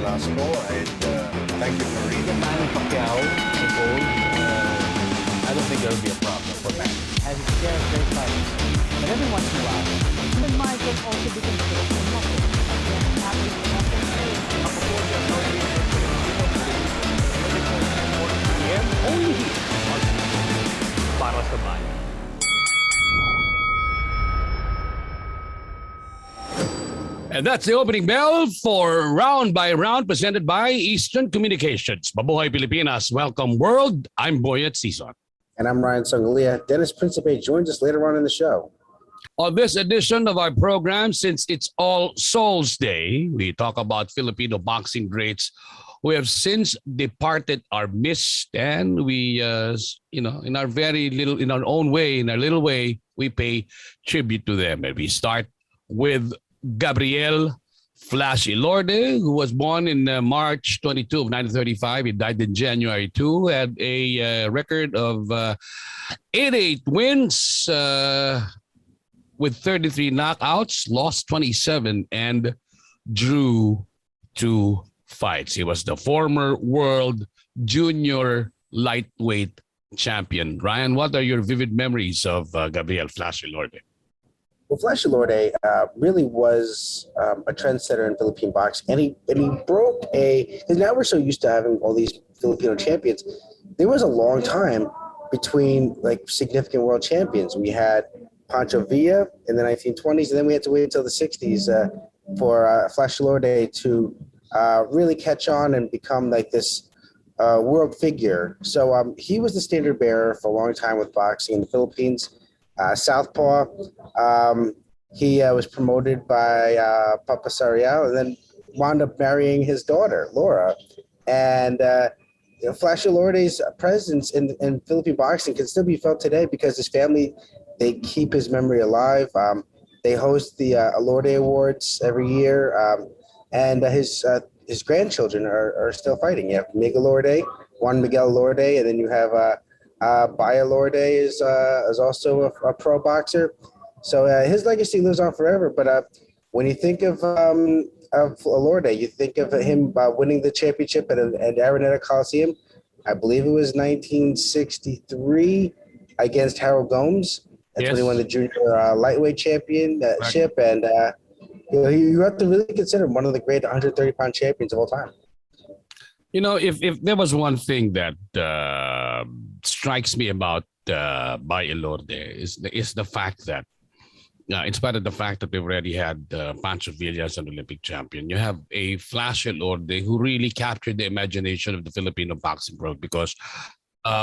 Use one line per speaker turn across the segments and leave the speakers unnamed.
Velasco, and thank you for reading.
Manny Pacquiao, the gold, I don't think there will be a problem for Manny.
Has its share of great fights. But every once in a while, human mind can also be controlled for nothing. Again, happy nothing.
Only here, para sa bayan. And that's the opening bell for Round by Round presented by Eastern Communications. Mabuhay Pilipinas, welcome world. I'm Boyet Sison.
And I'm Ryan Sangalia. Dennis Principe joins us later on in the show.
On this edition of our program, since it's All Souls Day, we talk about Filipino boxing greats who have since departed our midst, and we, in our own way, in our little way, we pay tribute to them. And we start with GABRIEL Flash ELORDE, who was born in March 22 of 1935. He died in January 2. Had a record of 88 wins with 33 knockouts, lost 27, and drew 2 fights. He was the former world junior lightweight champion. Ryan, what are your vivid memories of GABRIEL Flash ELORDE?
Well, Flash ELORDE really was a trendsetter in Philippine boxing, and he broke because now we're so used to having all these Filipino champions. There was a long time between significant world champions. We had PANCHO in the 1920s, and then we had to wait until the 60s for Flash ELORDE to really catch on and become this world figure. So he was the standard bearer for a long time with boxing in the Philippines. Southpaw. He was promoted by Papa SARREAL and then wound up marrying his daughter, Laura. And Flash ELORDE's presence in Philippine boxing can still be felt today because his family, they keep his memory alive. They host the ELORDE Awards every year. And his grandchildren are still fighting. You have Miguel ELORDE, Juan Miguel ELORDE, and then you have Baya ELORDE is also a pro boxer, so his legacy lives on forever. But when you think of ELORDE, you think of him winning the championship at Araneta Coliseum. I believe it was 1963 against Harold Gomes. That's when he won the junior lightweight championship, and you have to really consider him one of the great 130-pound champions of all time.
You know, if there was one thing that strikes me about by ELORDE is the fact that, in spite of the fact that we've already had Pancho Villa as an Olympic champion, you have a Flash ELORDE who really captured the imagination of the Filipino boxing world because,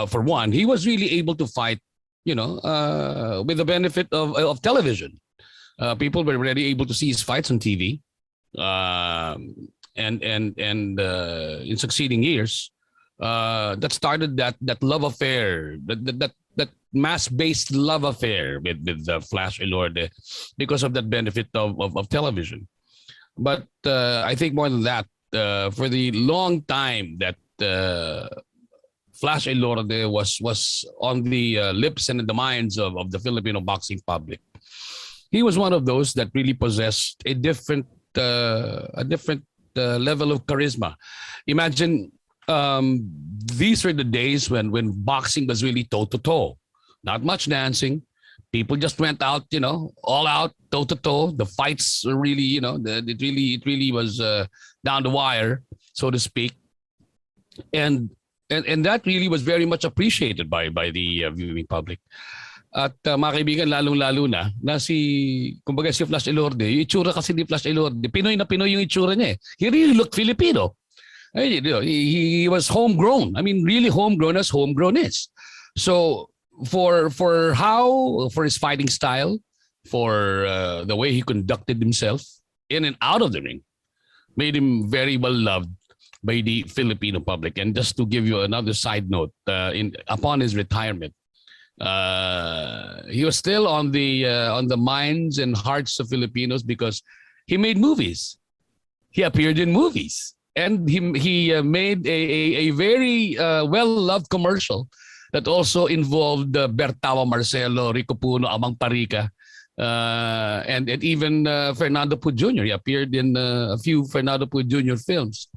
for one, he was really able to fight, with the benefit of television. People were already able to see his fights on TV. And in succeeding years, that started that love affair, that mass-based love affair with the Flash ELORDE because of that benefit of television. But I think more than that, for the long time that Flash ELORDE was on the lips and in the minds of the Filipino boxing public, he was one of those that really possessed a different level of charisma. Imagine these were the days when boxing was really toe-to-toe. Not much dancing. People just went out, all out, toe-to-toe. The fights were really, it really was down the wire, so to speak. And that really was very much appreciated by the viewing public. At mga kaibigan, lalong-lalo na kumbaga si Flash ELORDE, yung itsura kasi ni Flash ELORDE, Pinoy na Pinoy yung itsura niya. He really looked Filipino. He was homegrown. I mean, really homegrown as homegrown is. So for his fighting style, for the way he conducted himself in and out of the ring, made him very well loved by the Filipino public. And just to give you another side note, upon his retirement, he was still on the minds and hearts of Filipinos because he made movies. He appeared in movies, and he made a very well-loved commercial that also involved Bertao Marcelo, Rico Puno, Amang Parica, and even Fernando Poe Jr. He appeared in a few Fernando Poe Jr. films.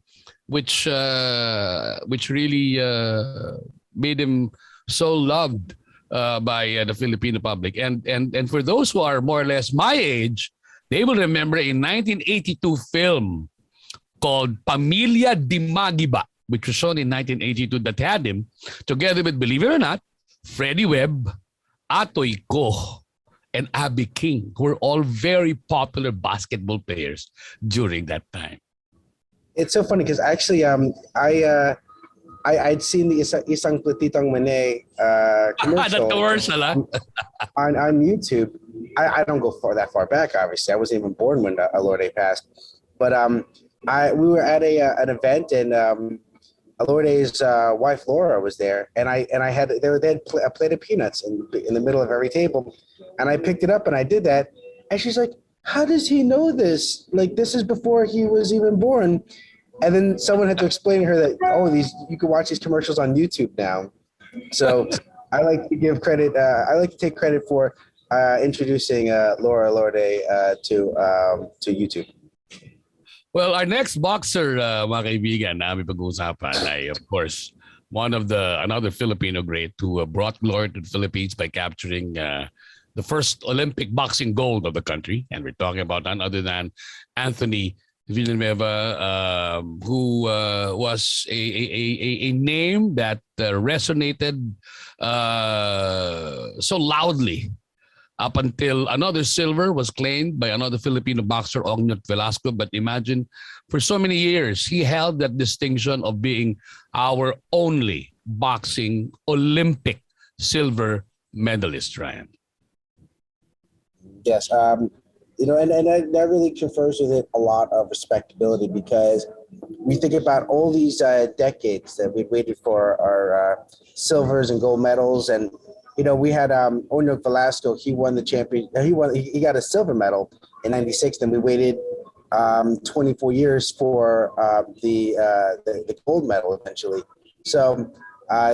which really made him so loved by the Filipino public. And for those who are more or less my age, they will remember a 1982 film called Pamilya Dimagiba, which was shown in 1982, that had him, together with, believe it or not, Freddie Webb, Atoy Ko, and Abby King, who were all very popular basketball players during that time.
It's so funny because actually, I'd seen the Isang Platitang Mane commercial
The commercial, huh?
on YouTube. I don't go that far back, obviously. I wasn't even born when Elorde passed. But we were at an event, and Elorde's wife Laura was there, and they had a plate of peanuts in the middle of every table, and I picked it up and I did that, and she's like, "How does he know this? Like, this is before he was even born." And then someone had to explain to her that, you can watch these commercials on YouTube now. So I like to give credit. I like to take credit for introducing Laura Elorde to YouTube.
Well, our next boxer, mga kaibigan, namin pag-uusapan ay, of course, another Filipino great who brought glory to the Philippines by capturing the first Olympic boxing gold of the country. And we're talking about none other than Anthony Villanueva, who was a name that resonated so loudly up until another silver was claimed by another Filipino boxer, Ogniot Velasco. But imagine, for so many years, he held that distinction of being our only boxing Olympic silver medalist, Ryan.
Yes, and that really confers with it a lot of respectability, because we think about all these decades that we've waited for our silvers and gold medals, and we had Ogniot Velasco. He won the champion. He got a silver medal in '96. Then we waited 24 years for the gold medal eventually. So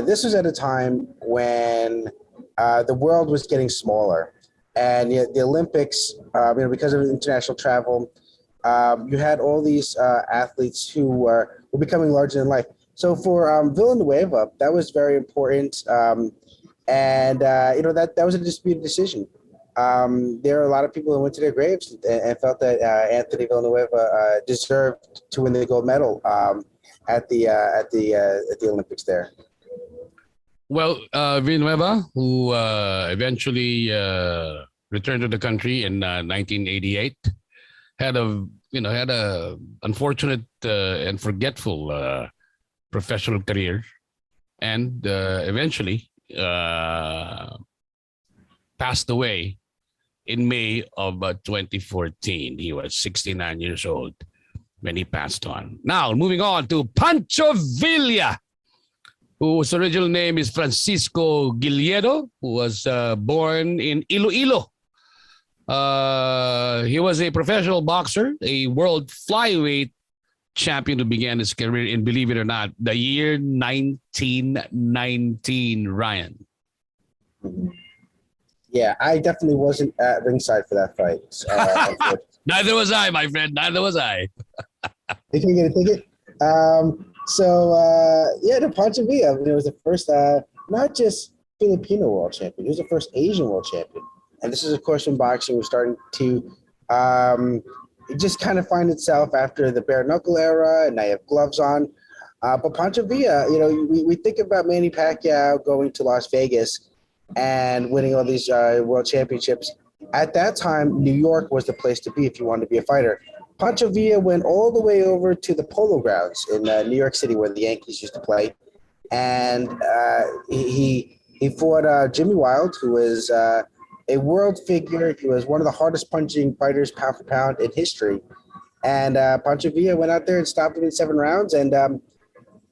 this was at a time when the world was getting smaller. And the Olympics, because of international travel, you had all these athletes who were becoming larger than life. So for Villanueva, that was very important. That was a disputed decision. There are a lot of people who went to their graves and felt that Anthony Villanueva deserved to win the gold medal at the Olympics there.
Well, Villanueva, who eventually returned to the country in 1988, had a unfortunate and forgetful professional career, and eventually passed away in May of 2014. He was 69 years old when he passed on. Now, moving on to Pancho Villa, whose original name is Francisco Guilledo, who was born in Iloilo. He was a professional boxer, a world flyweight champion who began his career in, believe it or not, the year 1919, Ryan.
Yeah, I definitely wasn't at ringside for that fight.
Neither was I, my friend. Neither was I.
You can get a ticket. The Pancho Villa, it was the first, not just Filipino world champion, it was the first Asian world champion. And this is, of course, when boxing was starting to just kind of find itself after the bare knuckle era, and now you have gloves on. But Pancho Villa, we think about Manny Pacquiao going to Las Vegas and winning all these world championships. At that time, New York was the place to be if you wanted to be a fighter. Pancho Villa went all the way over to the Polo Grounds in New York City, where the Yankees used to play, and he fought Jimmy Wild, who was a world figure. He was one of the hardest punching fighters pound for pound in history, and Pancho Villa went out there and stopped him in 7 rounds. And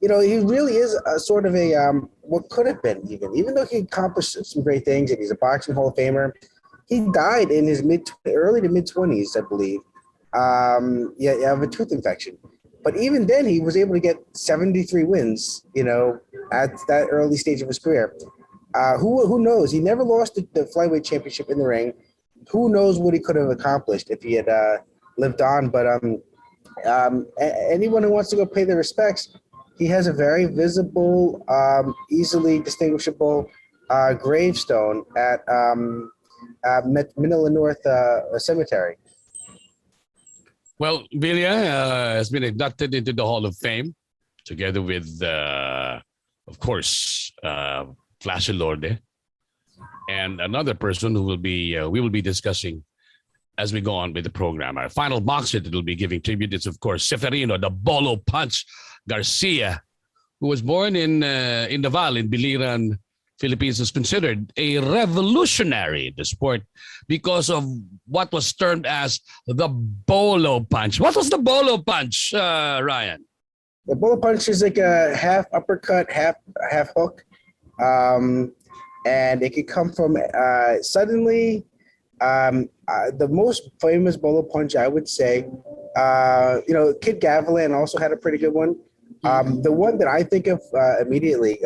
he really is a sort of a what could have been, even though he accomplished some great things and he's a boxing Hall of Famer. He died in his early to mid 20s, I believe. Of a tooth infection. But even then, he was able to get 73 wins, at that early stage of his career. Who knows? He never lost the flyweight championship in the ring. Who knows what he could have accomplished if he had lived on? But anyone who wants to go pay their respects, he has a very visible, easily distinguishable gravestone at Manila North Cemetery.
Well, Villa has been inducted into the Hall of Fame together with, of course, Flash ELORDE, and another person who will be we will be discussing as we go on with the program. Our final boxer that will be giving tribute is, of course, CEFERINO, the BOLO punch GARCIA, who was born in Davao, in Biliran, Philippines, is considered a revolutionary in the sport because of what was termed as the BOLO punch. What was the BOLO punch, Ryan?
The BOLO punch is like a half uppercut, half hook, and it could come from suddenly. The most famous BOLO punch, I would say, Kid GABRIEL also had a pretty good one. The one that I think of immediately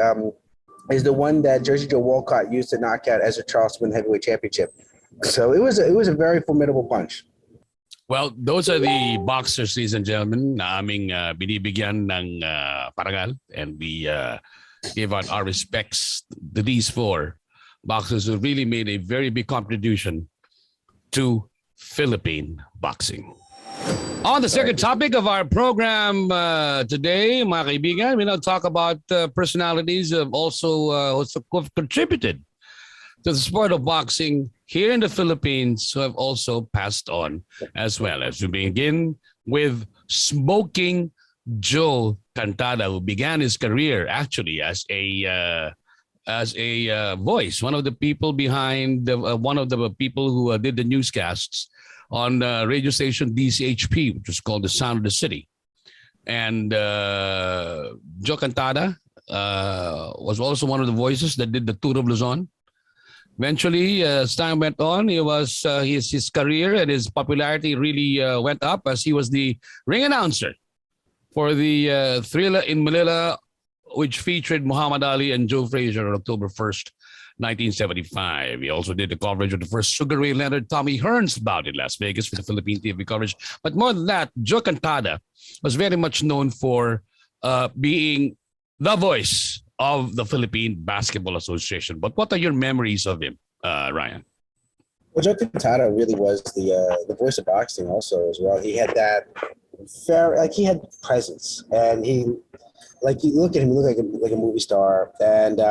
is the one that Jersey Joe Walcott used to knock out Ezra Charles to win the heavyweight championship. So it was a very formidable punch.
Well, those are the boxers, ladies and gentlemen, na aming binibigyan ng parangal, and we give out our respects to these four boxers who really made a very big contribution to Philippine boxing. On the second topic of our program today, mga kaibigan, we now talk about personalities who have also contributed to the sport of boxing here in the Philippines, who have also passed on as well. As we begin with Smoking Joe Cantada, who began his career actually as a voice, one of the people behind one of the people who did the newscasts on radio station DCHP, which was called The Sound of the City. And Joe Cantada was also one of the voices that did the Tour of Luzon. Eventually, as time went on, his career and his popularity really went up, as he was the ring announcer for the Thrilla in Manila, which featured Muhammad Ali and Joe Frazier on October 1st, 1975. He also did the coverage of the first Sugar Ray Leonard Tommy Hearns bout in Las Vegas for the Philippine TV coverage. But more than that, Joe Cantada was very much known for being the voice of the Philippine Basketball Association. But what are your memories of him, Ryan?
Well, Joe Cantada really was the voice of boxing also as well. He had that he had presence, and you look at him, he looked like a movie star, and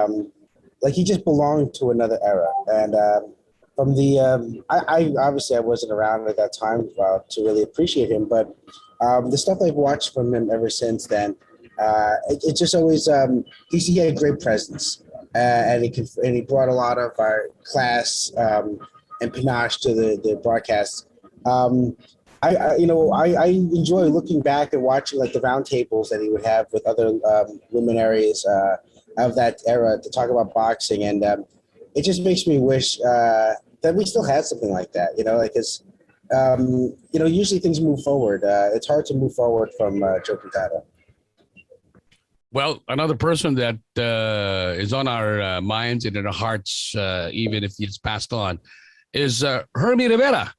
he just belonged to another era. And from the I obviously I wasn't around at that time to really appreciate him, but the stuff I've watched from him ever since then, it just always he had a great presence, and he brought a lot of our class and panache to the broadcast. I enjoy looking back and watching the roundtables that he would have with other luminaries of that era to talk about boxing, and it just makes me wish that we still had something like that. Because usually things move forward. It's hard to move forward from Joe Cantada.
Well, another person that is on our minds and in our hearts, even if he's passed on, is HERMIE Rivera,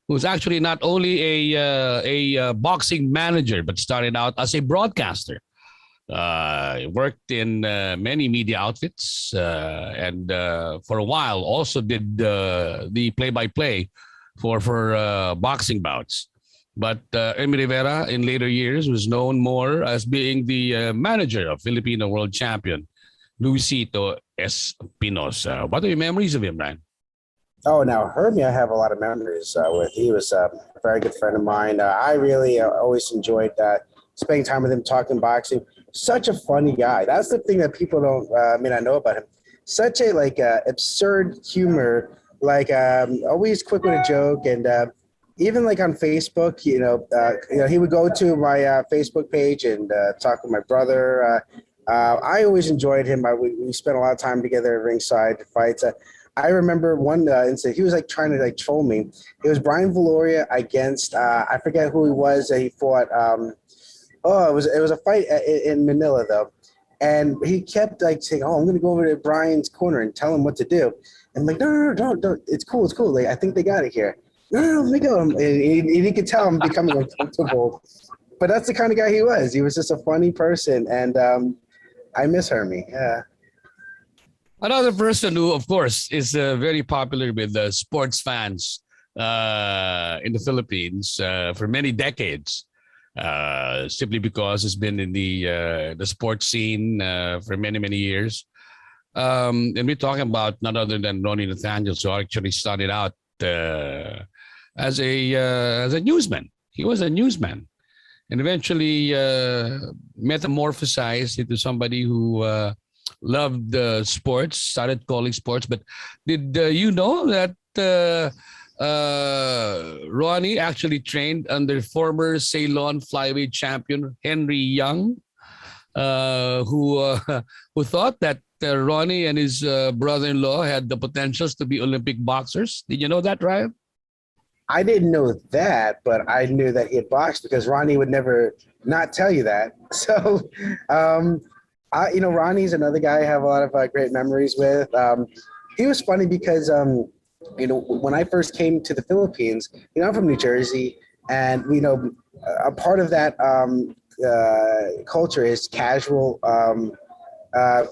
who's actually not only a boxing manager, but started out as a broadcaster. Worked in many media outfits, and for a while also did the play-by-play for boxing bouts. But HERMIE Rivera in later years was known more as being the manager of Filipino world champion Luisito Espinosa. What are your memories of him, Ryan?
Oh, now HERMIE, I have a lot of memories with. He was a very good friend of mine. I really always enjoyed spending time with him, talking boxing. Such a funny guy. That's the thing that people don't may not know about him. Such a absurd humor, always quick with a joke, and even on Facebook, he would go to my Facebook page and talk with my brother. I always enjoyed him. We spent a lot of time together at ringside fights. I remember one incident. He was trying to troll me. It was Brian Valoria against I forget who he was. He fought. It was a fight in Manila though, and he kept saying, "Oh, I'm going to go over to Brian's corner and tell him what to do." And I'm like, "No, don't. It's cool. It's cool. I think they got it here. No, let me go." And he could tell I'm becoming uncomfortable. but that's the kind of guy he was. He was just a funny person, and I miss Hermie. Yeah.
Another person who, of course, is very popular with the sports fans in the Philippines for many decades, simply because he's been in the sports scene for many years. And we're talking about not other than Ronnie Nathanielsz, who actually started out as a newsman. He was a newsman, and eventually metamorphosized into somebody who loved sports, started calling sports. But did you know that Ronnie actually trained under former Ceylon flyweight champion Henry Young, who thought that Ronnie and his brother-in-law had the potentials to be Olympic boxers? Did you know that, Ryan?
I didn't know that, but I knew that he had boxed because Ronnie would never not tell you that. So, Ronnie's another guy I have a lot of great memories with. He was funny because, when I first came to the Philippines, I'm from New Jersey, and, a part of that culture is casual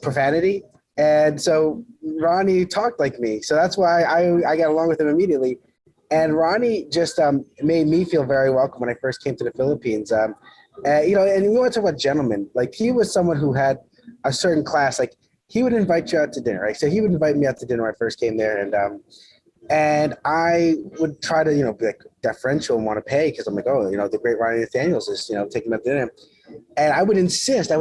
profanity. And so Ronnie talked like me. So that's why I got along with him immediately. And Ronnie just made me feel very welcome when I first came to the Philippines. And we want to talk about gentlemen. Like, he was someone who had a certain class. Like, he would invite you out to dinner, right? So he would invite me out to dinner when I first came there. And I would try to, be like deferential and want to pay because I'm like, oh, the great Ronnie Nathanielsz is, taking me out to dinner. And I would insist.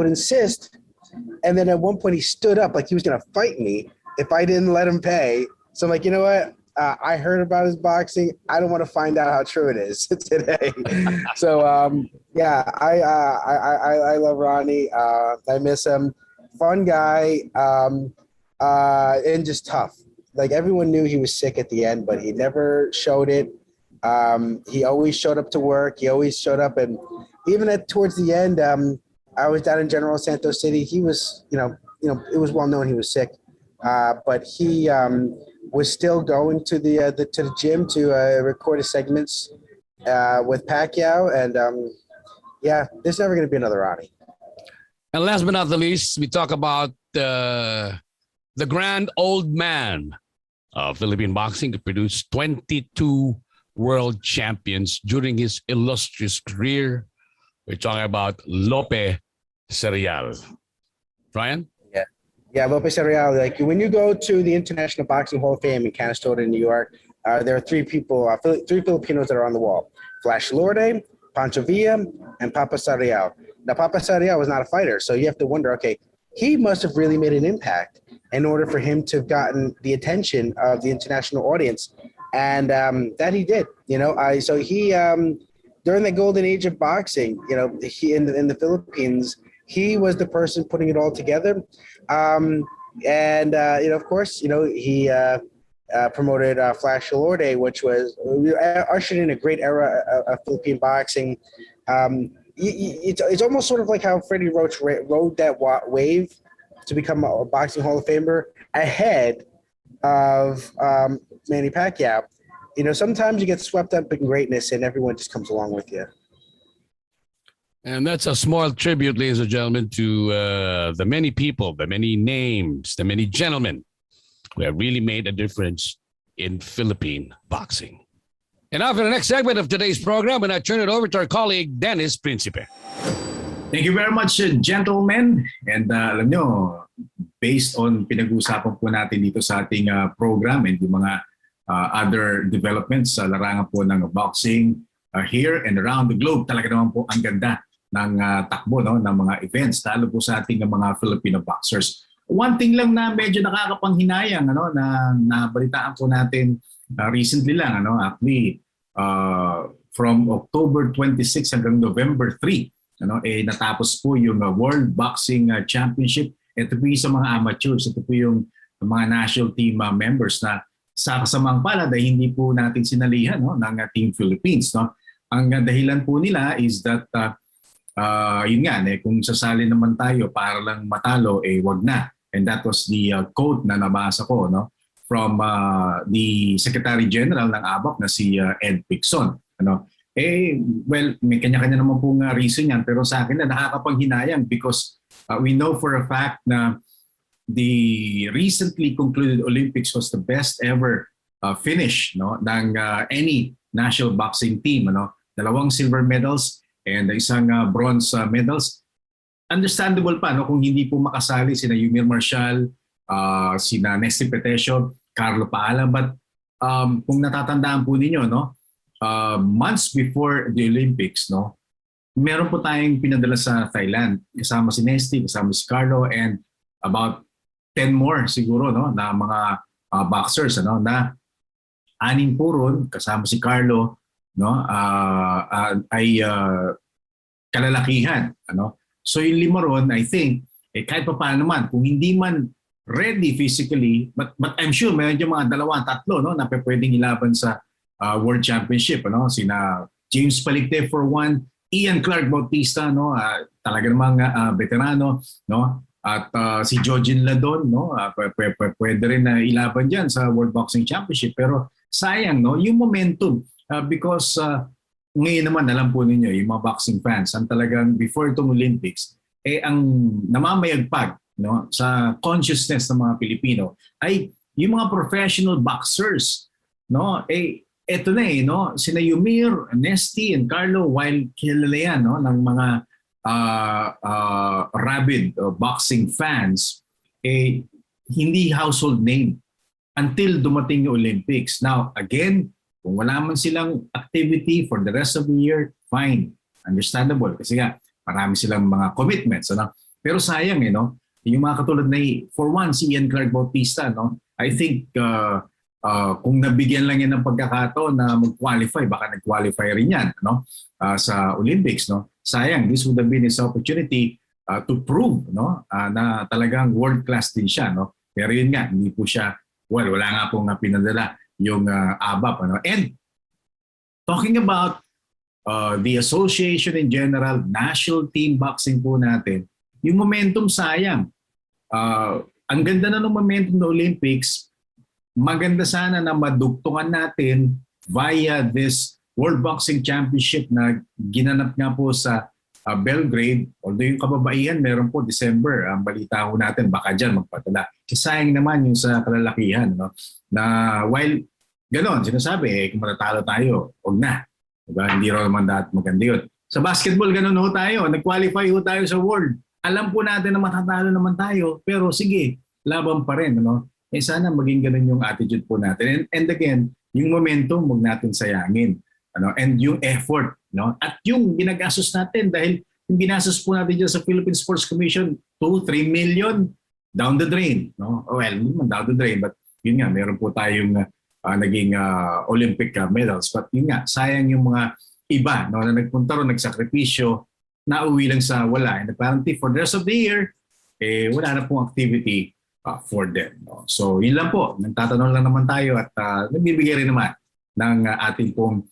And then at one point he stood up like he was going to fight me if I didn't let him pay. So I'm like, you know what? I heard about his boxing. I don't want to find out how true it is today. So, I love Ronnie. I miss him. Fun guy, and just tough. Like, everyone knew he was sick at the end, but he never showed it. He always showed up to work. He always showed up. And even towards the end, I was down in General Santos City. He was, it was well known he was sick. But he was still going to the gym to record his segments with Pacquiao, and there's never going to be another Ronnie.
And last but not the least, we talk about the grand old man of Philippine boxing, who produced 22 world champions during his illustrious career. We're talking about Lope SARREAL. Ryan?
Yeah, Lope SARREAL. Like, when you go to the International Boxing Hall of Fame in Canastota in New York, there are three Filipinos that are on the wall: Flash ELORDE, Pancho Villa, and Papa SARREAL. Now, Papa SARREAL was not a fighter, so you have to wonder, okay, he must have really made an impact in order for him to have gotten the attention of the international audience, and that he did. So he during the golden age of boxing, he in the Philippines, he was the person putting it all together. Of course, he promoted Flash ELORDE, which was ushered in a great era of Philippine boxing. It's almost sort of like how Freddie Roach rode that wave to become a boxing Hall of Famer ahead of Manny Pacquiao. Sometimes you get swept up in greatness and everyone just comes along with you.
And that's a small tribute, ladies and gentlemen, to the many people, the many names, the many gentlemen who have really made a difference in Philippine boxing. And now for the next segment of today's program, and I turn it over to our colleague, Dennis Principe.
Thank you very much, gentlemen. And alam nyo, based on pinag-uusapan po natin dito sa ating program and yung mga other developments sa larangan po ng boxing here and around the globe, talaga naman po ang ganda ng takbo ng mga events, lalo po sa ating mga Filipino boxers. One thing lang na medyo nakakapanghinayang na nabalitaan po natin recently lang, actually from October 26 hanggang November 3, natapos po yung World Boxing Championship. Ito po yung sa mga amateurs, ito po yung mga national team members na sa kasamang palad ay hindi po natin sinalihan ng Team Philippines. Ang dahilan po nila is that yun nga, kung sasali naman tayo para lang matalo, wag na. And that was the quote na nabasa ko from the Secretary General ng ABAP na si Ed Picson. Well, may kanya-kanya naman pong reason yan. Pero sa akin na nakakapanghinayang because we know for a fact na the recently concluded Olympics was the best ever finish, no, ng any national boxing team. Ano? 2 silver medals and isang bronze medals. Understandable pa no, kung hindi po makasali sina Yumir Marshall, sina Nesty Petesio, Carlo Paala. But kung natatandaan po ninyo, no, months before the Olympics, no, meron po tayong pinadala sa Thailand. Kasama si Nesty, kasama si Carlo, and about 10 more siguro, no, na mga boxers, ano, na 6 po ron, kasama si Carlo, no, ay kalalakihan. Ano? So yung 5 ron, I think, kahit pa paano naman, kung hindi man ready physically, but I'm sure meron yung mga 2, 3, no, na pwedeng ilaban sa World Championship. Ano? Sina James Palicte for one, Ian Clark Bautista, no, talaga namang veterano, no, at si Jojin Ladon, no, pwede rin na ilaban diyan sa World Boxing Championship. Pero sayang, no, yung momentum because ngayon naman alam po ninyo yung mga boxing fans ang talagang before itong Olympics ang namamayagpag, no, sa consciousness ng mga Pilipino ay yung mga professional boxers, no, eto na no, sina Yumir, Nesty, and Carlo, while kilala yan, no, ng mga rabid boxing fans, hindi household name until dumating yung Olympics. Now, again, kung wala man silang activity for the rest of the year, fine. Understandable. Kasi nga, marami silang mga commitments. Ano? Pero sayang, no? Yung mga katulad na, for one, si Ian Clark Bautista, no? I think, kung nabigyan lang yan ng pagkakataon na mag-qualify, baka nag-qualify rin yan, no? Sa Olympics, no? Sayang, this would have been his opportunity to prove, no, na talagang world-class din siya, no? Pero yun nga, hindi po siya, wala nga pong pinadala yung ABAP. Ano? And talking about the association in general, national team boxing po natin, yung momentum sayang. Ang ganda na ng momentum ng Olympics, maganda sana na madugtungan natin via this World Boxing Championship na ginanap nga po sa Belgrade. Although yung kababaihan meron po December, ang balita ko natin baka dyan magpadala. Sayang naman yung sa kalalakihan, no? Na while ganon, sinasabi, kung matatalo tayo, huwag na. Diba? Hindi rin naman dahil maganda yun. Sa basketball, ganon ho tayo. Nag-qualify ho tayo sa World. Alam po natin na matatalo naman tayo, pero sige, laban pa rin. Ano? Sana maging ganon yung attitude po natin. And again, yung momentum, huwag natin sayangin. Ano? And yung effort. No? At yung ginagastos natin, dahil yung ginastos po natin dyan sa Philippine Sports Commission, 2-3 million down the drain. No? Well, hindi man down the drain, but yun nga, meron po tayong naging Olympic medals. But yun nga, sayang yung mga iba, no, na nagpunta ron, nagsakripisyo, nauwi lang sa wala. And apparently for the rest of the year, wala na pong activity for them. No? So yun lang po, nagtatanong lang naman tayo at nagbibigay rin naman ng ating pong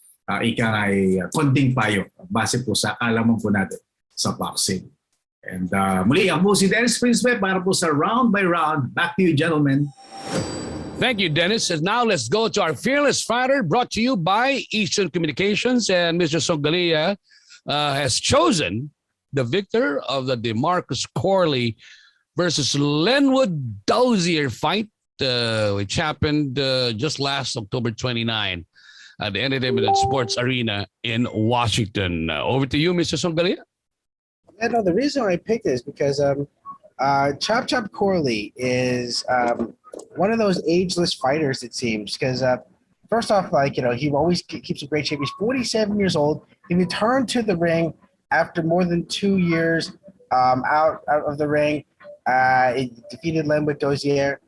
konting payo base po sa kaalaman po natin sa boxing. And muli, ako po si Dennis Prinspe para po sa Round by Round. Back to you, gentlemen.
Thank you, Dennis. And now let's go to our Fearless Fighter, brought to you by Eastern Communications. And Mr. Sogalia has chosen the victor of the DeMarcus Corley versus Lenwood Dozier fight, which happened just last October 29 at the Entertainment Sports Arena in Washington. Over to you, Mr. Sogalia.
Yeah, no, the reason I picked it is because Chop Chop Corley is one of those ageless fighters, it seems, because first off, like, you know, he always keeps a great shape. He's 47 years old. He returned to the ring after more than 2 years out of the ring. He defeated Lenwood Dozier.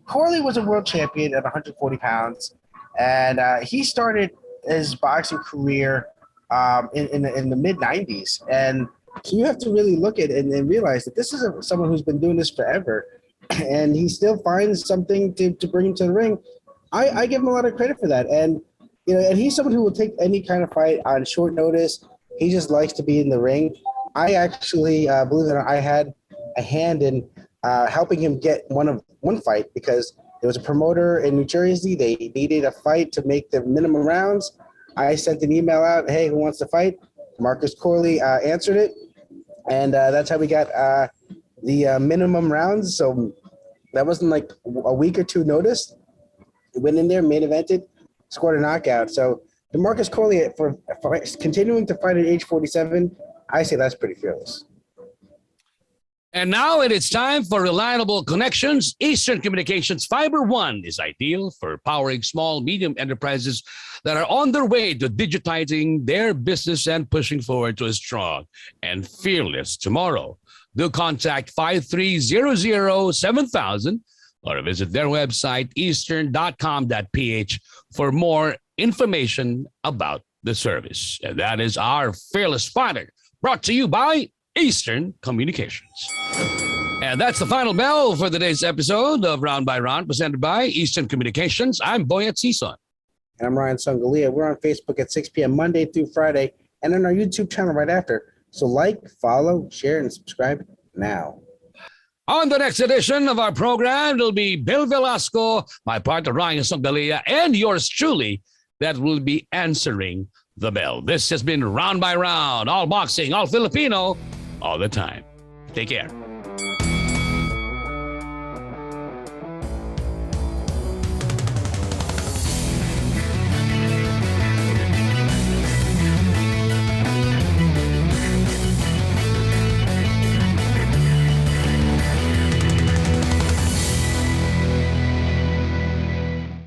Corley was a world champion at 140 pounds, and he started his boxing career in the mid-90s. And so you have to really look at it and realize that this is someone who's been doing this forever, and he still finds something to bring him to the ring. I give him a lot of credit for that. And, you know, and he's someone who will take any kind of fight on short notice. He just likes to be in the ring. I actually, believe it or not, I had a hand in helping him get one fight because there was a promoter in New Jersey. They needed a fight to make the minimum rounds. I sent an email out, hey, who wants to fight? Marcus Corley answered it. And that's how we got the minimum rounds. So that wasn't like a week or two notice. Went in there, main evented, scored a knockout. So DeMarcus Corley, for continuing to fight at age 47, I say that's pretty fearless.
And now it is time for reliable connections. Eastern Communications Fiber One is ideal for powering small, medium enterprises that are on their way to digitizing their business and pushing forward to a strong and fearless tomorrow. Do contact 5300-7000 or visit their website, eastern.com.ph, for more information about the service. And that is our Fearless Fighter, brought to you by Eastern Communications. And that's the final bell for today's episode of Round by Round, presented by Eastern Communications. I'm Boyet Sison.
And I'm Ryan Sangalia. We're on Facebook at 6 p.m. Monday through Friday, and on our YouTube channel right after. So like, follow, share, and subscribe now.
On the next edition of our program, it'll be Bill Velasco, my partner Ryan Sangalia, and yours truly that will be answering the bell. This has been Round by Round, all boxing, all Filipino, all the time. Take care.